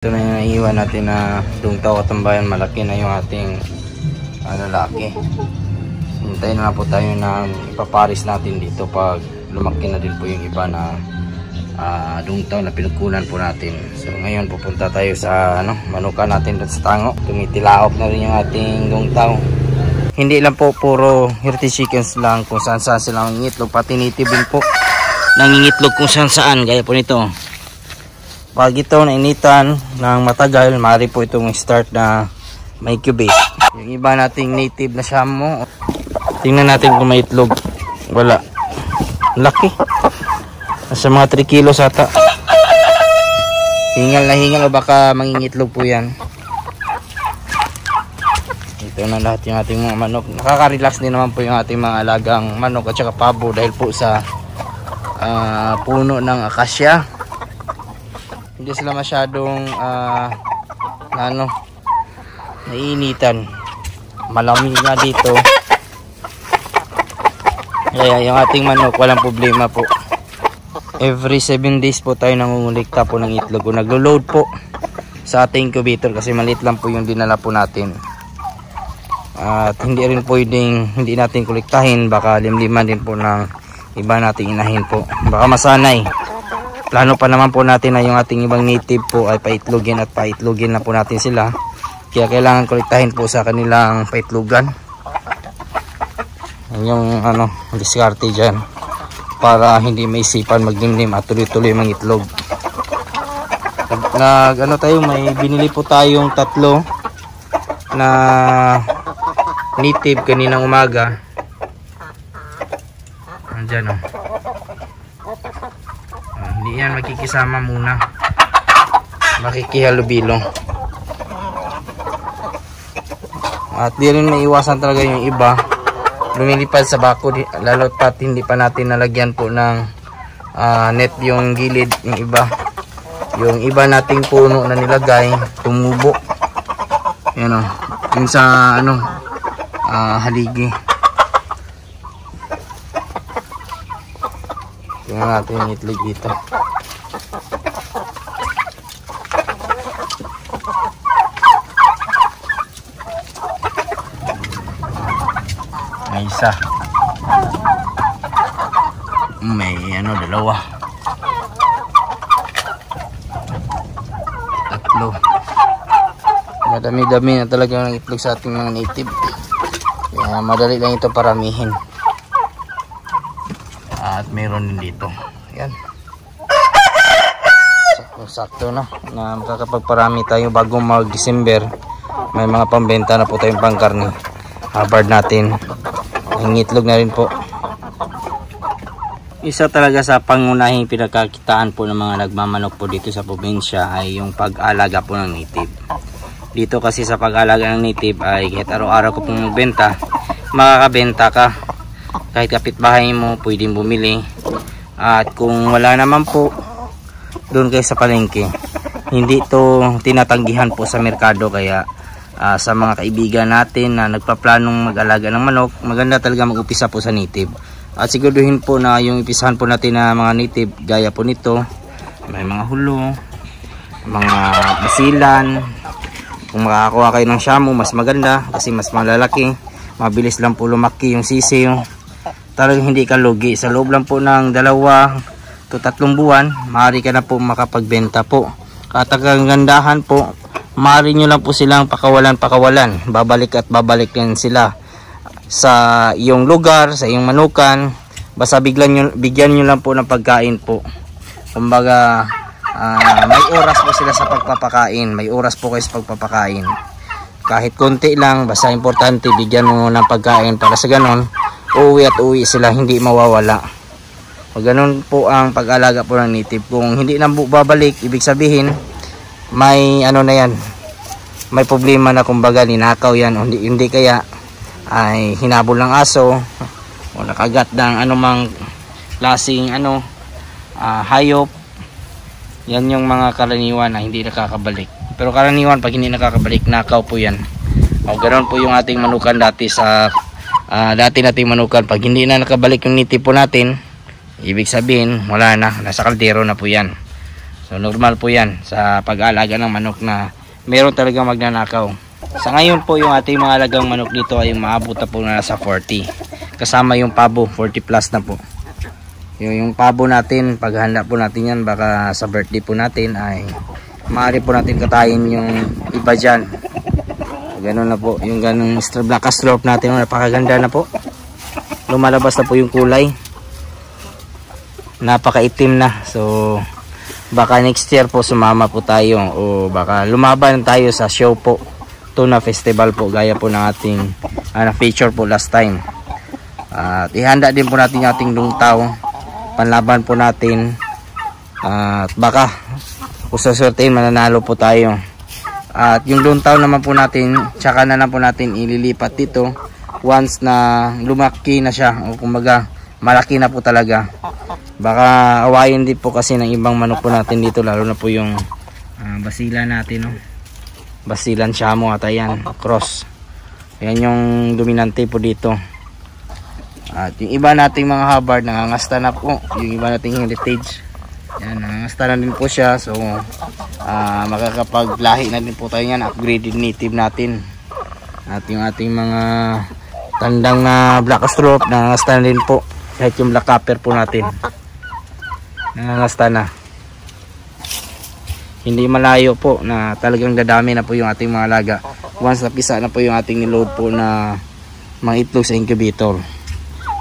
Ito na yung naiiwan natin na dungtaw katambayan. Malaki na yung ating lalaki. Hintayin na po tayo na ipaparis natin dito pag lumaki na din po yung iba na dungtaw na pinagkunan po natin. So ngayon pupunta tayo sa manukan natin doon sa tango. Tumitilaok na rin yung ating dungtaw. Hindi lang po puro healthy chickens lang kung saan saan sila nangingitlog, pati native din po nangingitlog kung saan saan, gaya po nito. Pag ito nainitan ng matagal, maaari po itong start na may incubate. Yung iba nating native na shamo, tingnan natin kung may itlog. Wala. Laki. Nasa mga 3 kilos ata. Hingal na hingal o baka mangingitlog po yan. Ito na lahat yung ating mga manok. Nakaka-relax din naman po yung ating mga alagang manok at saka pabo dahil po sa puno ng akasya. Hindi sila masyadong naiinitan. Malamig nga dito. Kaya yung ating manok walang problema po. Every 7 days po tayo nangungulikta po ng itlog. Naglo-load po sa ating incubator kasi maliit lang po yung dinala po natin. At hindi rin po hindi natin kuliktahin. Baka limliman din po ng iba nating inahin po. Baka masanay. Plano pa naman po natin na yung ating ibang native po ay paitlogin at paitlogin na po natin sila. Kaya kailangan kolektahin po sa kanilang paitlogan. Yung diskarte dyan. Para hindi maisipan magdimdim at tuloy-tuloy mangitlog. May binili po tayong 3 na native kaninang umaga. Andyan hindi yan makikisama muna, makikihalubilo. At di rin maiwasan talaga yung iba lumilipad sa bako, lalo pat hindi pa natin nalagyan po ng net yung gilid. Yung iba nating puno na nilagay tumubo, yan yung sa haligi. Tingnan natin yung itlog dito. May isa. May dalawa. 3. Madami-dami na talaga ng itlog sa ating mga native. Kaya madali lang ito paramihin. At meron din dito. Ayan. Sakto na makakapagparami tayo bago mag-December. May mga pambenta na po tayong pangkarne. Habard natin. Nangitlog na rin po. Isa talaga sa pangunahing pinagkakitaan po ng mga nagmamanok po dito sa probinsya ay yung pag-alaga po ng native. Dito kasi sa pag-alaga ng native ay kahit araw-araw ko pong magbenta, makakabenta ka. Kahit kapitbahay mo pwedeng bumili. At kung wala naman po, doon kayo sa palengke. Hindi to tinatanggihan po sa merkado. Kaya sa mga kaibigan natin na nagpaplanong mag-alaga ng manok, maganda talaga mag-upisa po sa native. At siguraduhin po na yung ipisahan po natin na mga native gaya po nito, may mga hulo, mga basilan. Kung makakakuha kayo ng shamo, mas maganda kasi mas malalaki, mabilis lang po lumaki yung sisiyo. Talagang hindi ka lugi. Sa loob lang po ng 2 to 3 buwan, maaari ka na po makapagbenta po. At ang gandahan po, maaari nyo lang po silang pakawalan. Babalik at babalik din sila sa iyong lugar, sa iyong manukan. Basta bigyan nyo lang po ng pagkain po. Kumbaga, may oras po sila sa pagpapakain. May oras po kayo sa pagpapakain. Kahit konti lang, basta importante, bigyan mo ng pagkain para sa ganon. Uwi at uwi sila, hindi mawawala. Pag ganun po ang pag-alaga po ng native. Kung hindi na babalik, ibig sabihin may na yan, may problema na, kumbaga ninakaw yan o hindi kaya ay hinabol ng aso o nakagat ng anumang klaseng hayop. Yan yung mga karaniwan na hindi nakakabalik. Pero karaniwan pag hindi nakakabalik, nakaw po yan. O ganun po yung ating manukan dati sa dati nating manukan. Pag hindi na nakabalik yung native po natin, ibig sabihin wala na, nasa kaldero na po yan. So normal po yan sa pag-aalaga ng manok na meron talagang magnanakaw. Sa ngayon po yung ating mga alagang manok dito ay maabot na po na nasa 40. Kasama yung pabo, 40 plus na po. Yung pabo natin, paghanda po natin yan, baka sa birthday po natin ay maaari po natin katayin yung iba dyan. Ganun na po, yung ganung black strop natin, napakaganda na po. Lumalabas na po yung kulay. Napakaitim na. So baka next year po sumama po tayo o baka lumaban tayo sa show po, Tuna Festival po, gaya po ng ating feature po last time. At ihanda din po natin yung ating lungtaw, panlaban po natin, at baka kung sa certain mananalo po tayo. At yung lungtaw naman po natin, tsaka na lang po natin ililipat dito once na lumaki na siya, o kumbaga malaki na po talaga. Baka awayin din po kasi ng ibang manok po natin dito, lalo na po yung basila natin, no? Basilan Shamo at ayan, cross. Ayan yung dominante po dito. At yung iba nating mga Hubbard nangangasta na po, yung iba nating heritage, ayan, nangangasta na din po siya. So makakapaglahi na din po tayo yan, upgraded native natin. At yung ating mga tandang na black strop nangangasta na din po, kahit yung black copper po natin nangangasta na. Hindi malayo po na talagang dadami na po yung ating mga alaga once napisa na po yung ating niload po na mga itlog sa incubator.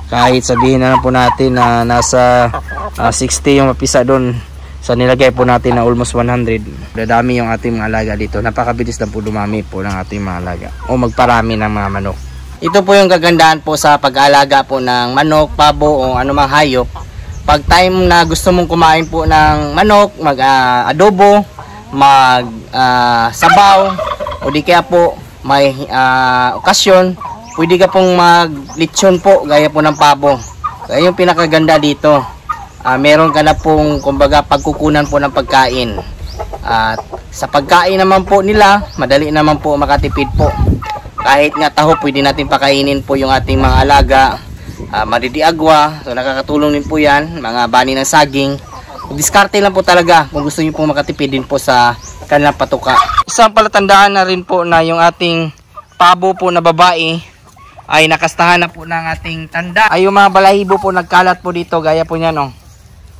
Kahit sabihin na po natin na nasa 60 yung mapisa doon sa nilagay po natin na almost 100, dadami yung ating mga alaga dito. Napakabilis lang po dumami po ng ating mga alaga o magparami ng mga manok. Ito po yung kagandahan po sa pag-aalaga po ng manok, pabo o anumang hayop. Pag time na gusto mong kumain po ng manok, mag-adobo, mag-sabaw, o di kaya po may okasyon, pwede ka pong mag-lechon po, gaya po ng pabo. Kaya yung pinakaganda dito, meron ka na pong kumbaga pagkukunan po ng pagkain. At sa pagkain naman po nila, madali naman po makatipid po. Kahit nga taho, pwede natin pakainin po yung ating mga alaga. Maridiagwa, so nakakatulong din po yan, mga bani ng saging. Diskarte lang po talaga kung gusto nyo pong makatipid din po sa kanilang patuka. Isang palatandaan na rin po na yung ating pabo po na babae ay nakastahan na po ng ating tanda. Ay yung mga balahibo po nagkalat po dito, gaya po nyan, oh.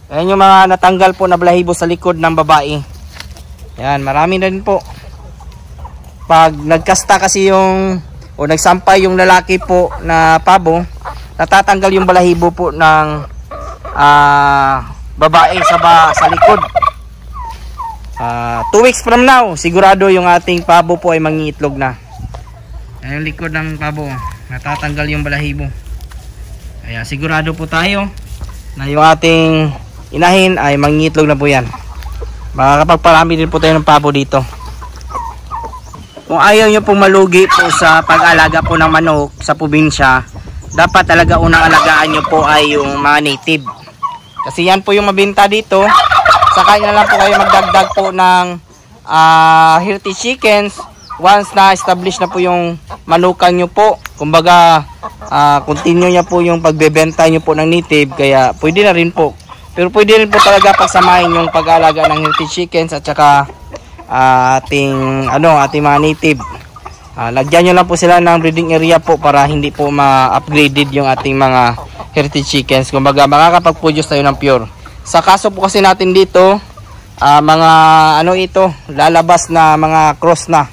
Ayan yung mga natanggal po na balahibo sa likod ng babae. Ayan, marami na rin po. Pag nagkasta kasi yung o nagsampay yung lalaki po na pabo, natatanggal yung balahibo po ng babae sa likod. 2 weeks from now, sigurado yung ating pabo po ay mangiitlog na. Ayan yung likod ng pabo, natatanggal yung balahibo. Kaya sigurado po tayo na yung ating inahin ay mangiitlog na po yan. Makakapagparami din po tayo ng pabo dito. Kung ayaw nyo pong malugi po sa pag-alaga po ng manok sa probinsya, dapat talaga unang alagaan nyo po ay yung mga native. Kasi yan po yung mabenta dito. Saka na lang po kayo magdagdag po ng healthy chickens once na establish na po yung manukan nyo po. Kumbaga, continue nyo po yung pagbebenta nyo po ng native, kaya pwede na rin po. Pero pwede rin po talaga pagsamahin yung pag-alaga ng healthy chickens at saka ating mga native. Lagyan nyo lang po sila ng breeding area po para hindi po ma-upgraded yung ating mga heritage chickens. Kumbaga makakapag-produce tayo ng pure. Sa kaso po kasi natin dito, mga lalabas na mga cross na.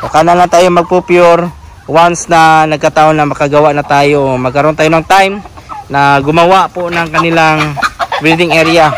Saka na lang tayo magpo-pure once na nagkataon na makagawa na tayo, magkaroon tayo ng time na gumawa po ng kanilang breeding area.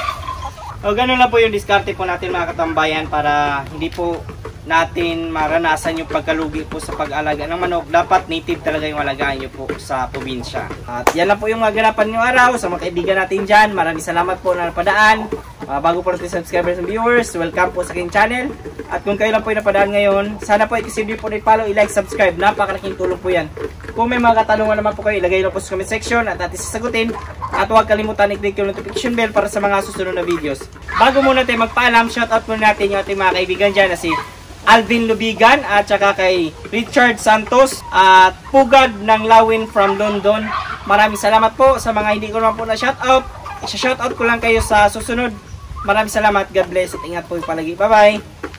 O ganun lang po yung diskarte po natin mga katambayan para hindi po natin maranasan yung pagkalugi po sa pag-alaga ng manok. Dapat native talaga yung alagaan nyo po sa probinsya. At yan lang po yung mga ganapan nyo araw sa mga kaibigan natin dyan. Maraming salamat po na napadaan. Bago po natin subscribers and viewers, welcome po sa aking channel. At kung kayo lang po yung napadaan ngayon, sana po i-consider po na i-follow, i-like, subscribe. Napakalaking tulong po yan. Kung may mga katanungan naman po kayo, ilagay lang po sa comment section at atin sasagutin. At huwag kalimutan i-click yung notification bell para sa mga susunod na videos. Bago muna tayo magpaalam, shoutout muna natin yung ating mga kaibigan dyan na si Alvin Lubigan at saka kay Richard Santos at Pugad ng Lawin from London. Maraming salamat po sa mga hindi ko naman po na shoutout. Isa-shoutout ko lang kayo sa susunod Maraming salamat. God bless at ingat po palagi. Bye-bye!